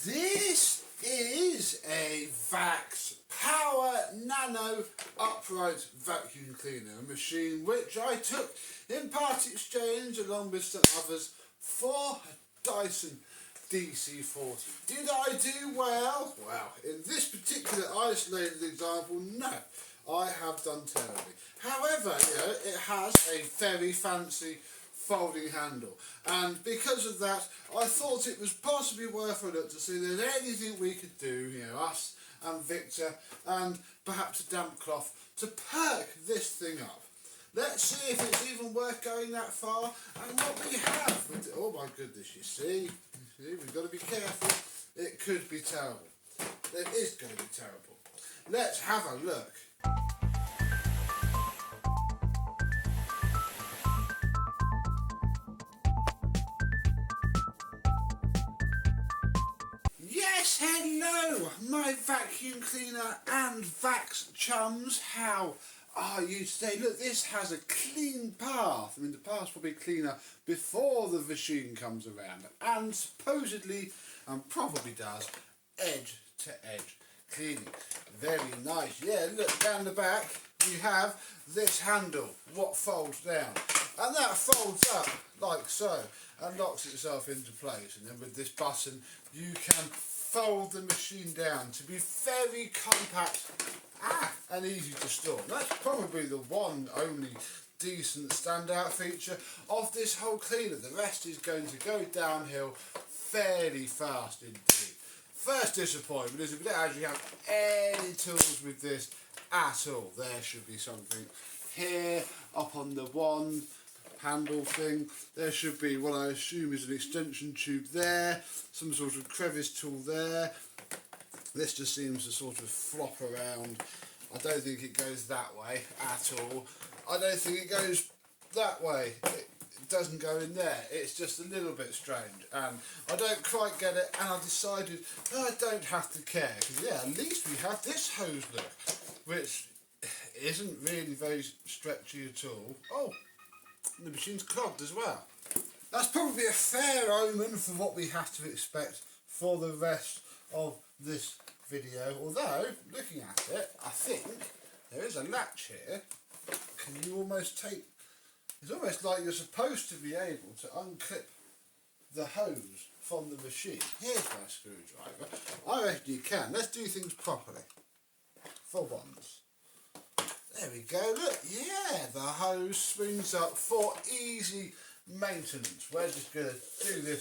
This is a Vax Power Nano upright vacuum cleaner, a machine which I took in part exchange along with some others for a Dyson DC40. Did I do well? Well, in this particular isolated example, no, I have done terribly. However, it has a very fancy folding handle, and because of that I thought it was possibly worth a look to see if there's anything we could do, us and Victor and perhaps a damp cloth, to perk this thing up. Let's see if it's even worth going that far and what we have with it. Oh my goodness, you see, we've got to be careful. It could be terrible. It is going to be terrible. Let's have a look. Yes, hello, my vacuum cleaner and Vax chums. How are you today? Look, this has a clean path. I mean, the path's probably cleaner before the machine comes around, and supposedly, and probably does, edge to edge cleaning. Very nice. Yeah, look, down the back we have this handle, what folds down, and that folds up like so and locks itself into place, and then with this button you can fold the machine down to be very compact and easy to store. That's probably the one only decent standout feature of this whole cleaner. The rest is going to go downhill fairly fast indeed. First disappointment is if we don't actually have any tools with this at all. There should be something here up on the wand handle thing. There should be what I assume is an extension tube there, some sort of crevice tool there. This just seems to sort of flop around. I don't think it goes that way at all. I don't think it goes that way. It doesn't go in there. It's just a little bit strange, and I don't quite get it, and I decided I don't have to care, because at least we have this hose look, which isn't really very stretchy at all. Oh, the machine's clogged as well. That's probably a fair omen for what we have to expect for the rest of this video, although looking at it I think there is a latch here. Can you almost take, it's almost like you're supposed to be able to unclip the hose from the machine. Here's my screwdriver. I reckon you can. Let's do things properly for once. There we go, look, yeah, the hose swings up for easy maintenance. We're just going to do this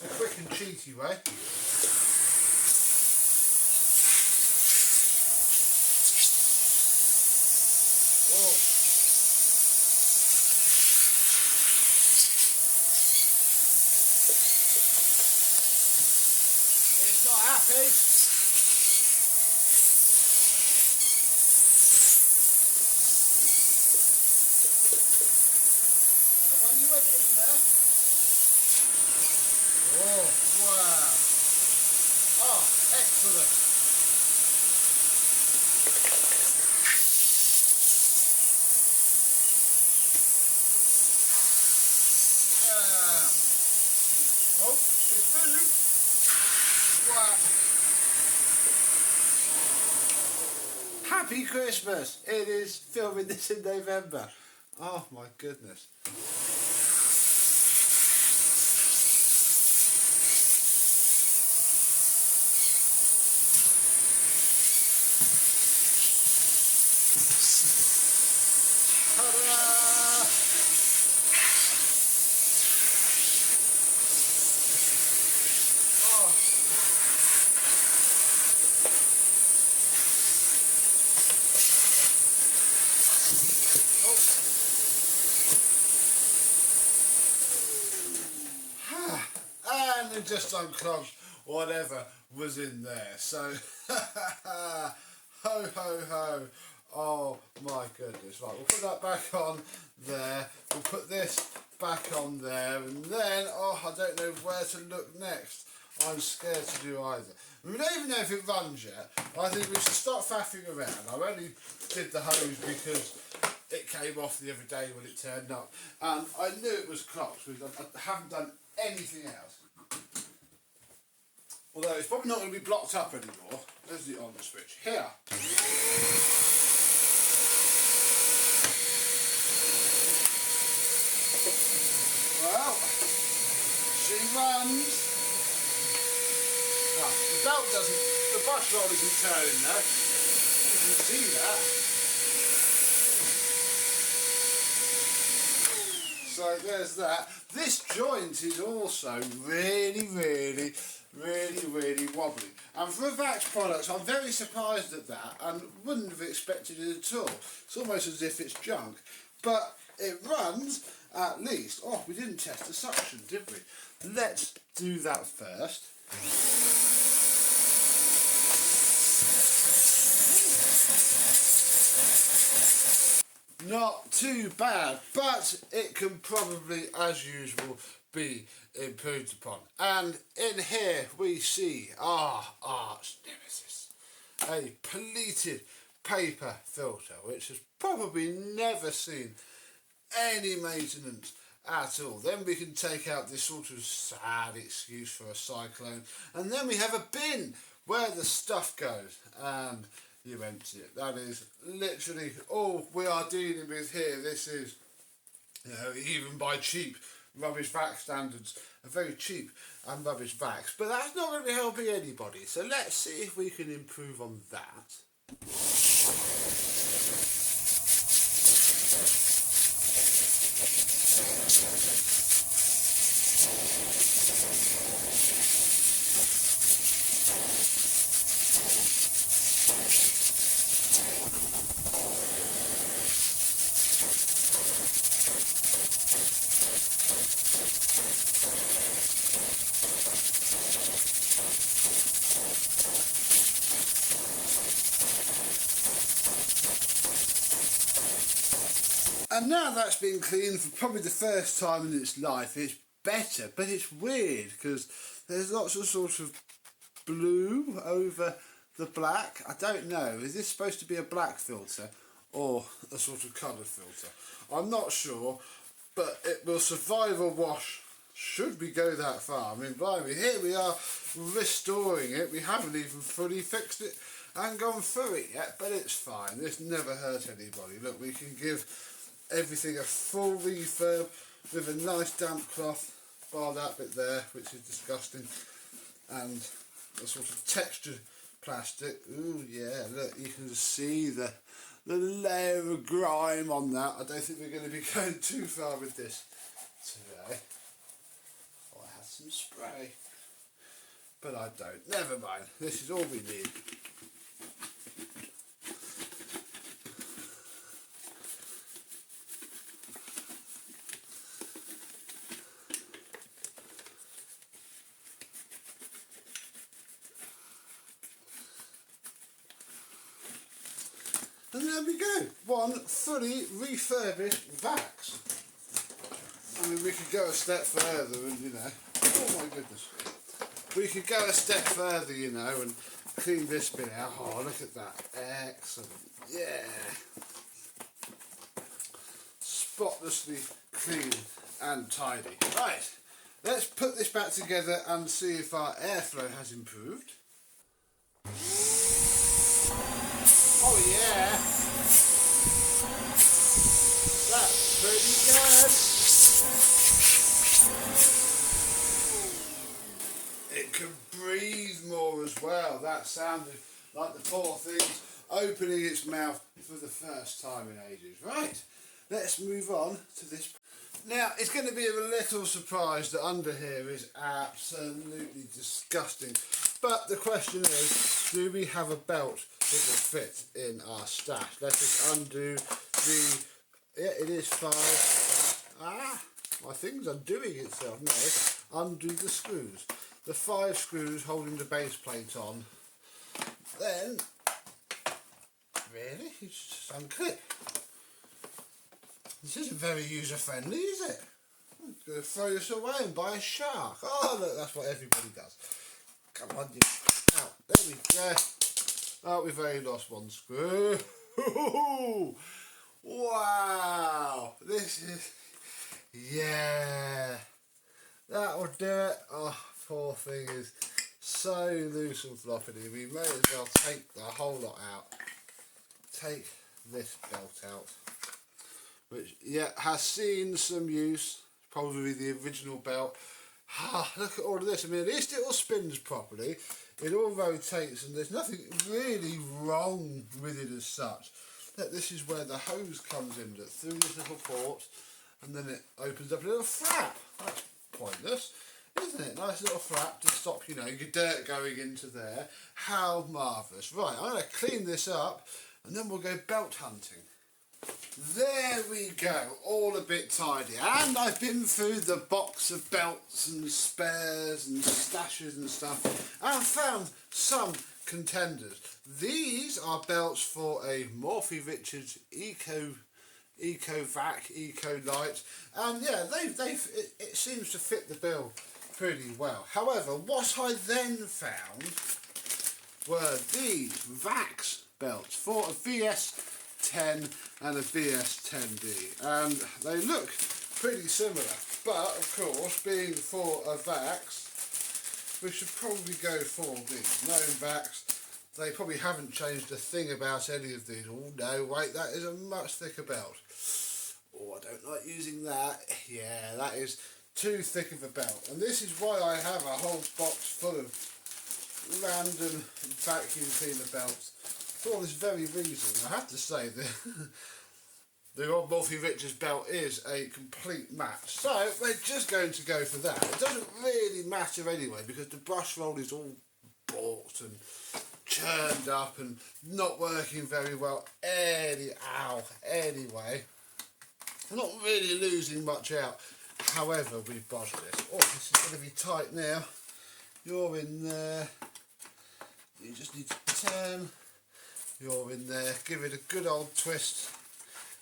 a quick and cheaty way. Whoa. It's not happy. Oh, wow. Oh, excellent. Oh, it's moved. Wow. Happy Christmas. It is filming this in November. Oh my goodness. And it just unclogged whatever was in there. So, ho ho ho. Oh my goodness. Right, we'll put that back on there. We'll put this back on there. And then, oh, I don't know where to look next. I'm scared to do either. We don't even know if it runs yet. I think we should stop faffing around. I only did the hose because it came off the other day when it turned up. And I knew it was clogged because I haven't done anything else. Although it's probably not going to be blocked up anymore. There's the on switch. Here. Well, she runs. Ah, the belt doesn't, the brush roll isn't turning though. You can see that. So there's that. This joint is also really wobbly. And for a Vax product, I'm very surprised at that and wouldn't have expected it at all. It's almost as if it's junk. But it runs at least. Oh, we didn't test the suction, did we? Let's do that first. Not too bad, but it can probably, as usual, be improved upon. And in here we see our arch nemesis, a pleated paper filter, which has probably never seen any maintenance at all. Then we can take out this sort of sad excuse for a cyclone, and then we have a bin where the stuff goes, and you empty it. That is literally all we are dealing with here. This is, you know, even by cheap rubbish Vax standards, a very cheap and rubbish Vax, but that's not really helping anybody. So let's see if we can improve on that. And now that's been cleaned for probably the first time in its life, it's better, but it's weird because there's lots of sort of blue over the black. I don't know, is this supposed to be a black filter or a sort of coloured filter? I'm not sure, but it will survive a wash should we go that far. I mean, blimey, here we are restoring it. We haven't even fully fixed it and gone through it yet, but it's fine. This never hurt anybody. Look, we can give everything a full refurb with a nice damp cloth, bar that bit there, which is disgusting, and a sort of textured plastic. Ooh yeah, look, you can see the layer of grime on that. I don't think we're going to be going too far with this today. Oh, I had some spray, but I don't. Never mind, this is all we need. And there we go, one fully refurbished Vax. I mean, we could go a step further and, you know, oh my goodness. We could go a step further, you know, and clean this bit out. Oh, look at that. Excellent. Yeah. Spotlessly clean and tidy. Right, let's put this back together and see if our airflow has improved. Oh yeah, that's pretty good. It can breathe more as well. That sounded like the poor thing's opening its mouth for the first time in ages. Right, let's move on to this. Now, it's going to be a little surprise that under here is absolutely disgusting. But the question is, do we have a belt that will fit in our stash? Let's just undo the... Yeah, it is 5... Ah, my thing's undoing itself. No, undo the screws. The 5 screws holding the base plate on. Then, really, you just unclip. This isn't very user-friendly, is it? I'm going to throw this away and buy a shark. Oh, look, that's what everybody does. Come on, you... Out. There we go. Oh, we've only lost one screw. Wow. This is... Yeah. That will do it. Oh, poor thing is so loose and floppy, we may as well take the whole lot out. Take this belt out, which has seen some use, probably the original belt. Look at all of this. I mean, at least it all spins properly, it all rotates, and there's nothing really wrong with it as such. Look, this is where the hose comes in, look, through this little port, and then it opens up a little flap. That's pointless, isn't it? Nice little flap to stop, you know, your dirt going into there. How marvellous. Right, I'm going to clean this up, and then we'll go belt hunting. There we go, all a bit tidy, and I've been through the box of belts and spares and stashes and stuff and found some contenders. These are belts for a Morphy Richards Eco Vac, Eco Light, and yeah, it seems to fit the bill pretty well. However, what I then found were these Vax belts for a VS10 and a VS10D, and they look pretty similar, but of course, being for a Vax, we should probably go for these. Knowing Vax, they probably haven't changed a thing about any of these. Oh no, wait, that is a much thicker belt. Oh, I don't like using that. Yeah, that is too thick of a belt, and this is why I have a whole box full of random vacuum cleaner belts. For this very reason. I have to say that the old Morphy Richards belt is a complete match, so we're just going to go for that. It doesn't really matter anyway, because the brush roll is all bought and churned up and not working very well anyway. I'm not really losing much out. However, we've bodged this. Oh, this is going to be tight now. You're in there. You just need to turn. You're in there. Give it a good old twist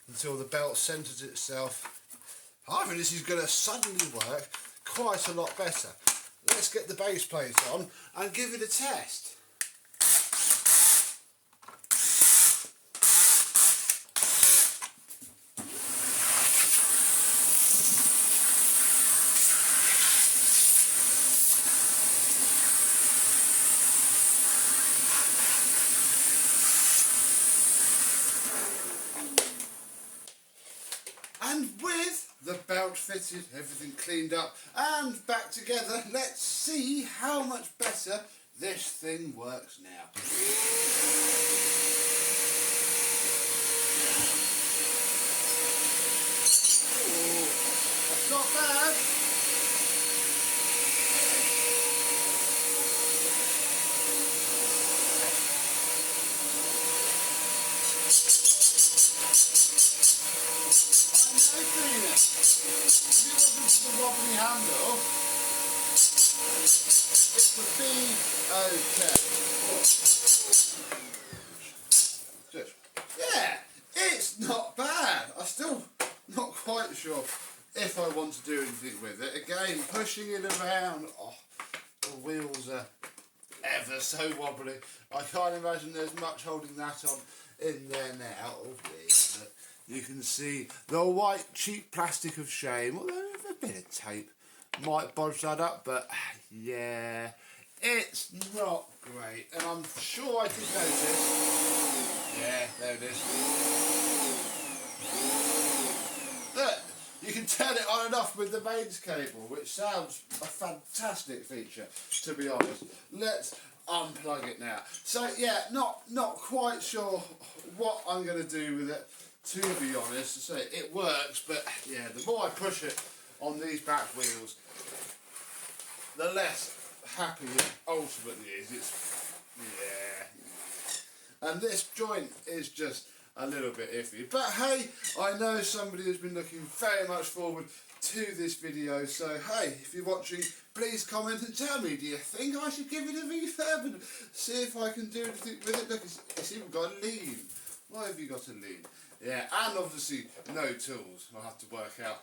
until the belt centres itself. I think this is going to suddenly work quite a lot better. Let's get the base plate on and give it a test. And with the belt fitted, everything cleaned up and back together, let's see how much better this thing works now. Ooh, that's not bad. If it wasn't for the wobbly handle, it would be okay. Yeah, it's not bad. I'm still not quite sure if I want to do anything with it. Again, pushing it around, the wheels are ever so wobbly. I can't imagine there's much holding that on in there now. You can see the white cheap plastic of shame, although a bit of tape might bodge that up, but yeah, it's not great. And I'm sure I did notice, yeah, there it is. Look, you can turn it on and off with the mains cable, which sounds a fantastic feature, to be honest. Let's unplug it now. So yeah, not quite sure what I'm going to do with it, to be honest. So it works, but yeah, the more I push it on these back wheels, the less happy it ultimately is. It's, yeah. And this joint is just a little bit iffy. But hey, I know somebody has been looking very much forward to this video, so hey, if you're watching, please comment and tell me, do you think I should give it a refurb and see if I can do anything with it? Look, it's even got a lean. Why have you got a lean? Yeah, and obviously no tools. I'll have to work out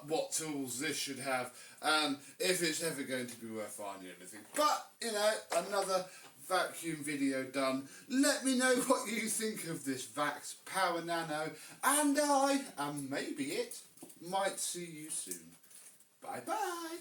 what tools this should have and if it's ever going to be worth finding anything. But, you know, another vacuum video done. Let me know what you think of this Vax Power Nano, and I, and maybe it, might see you soon. Bye bye.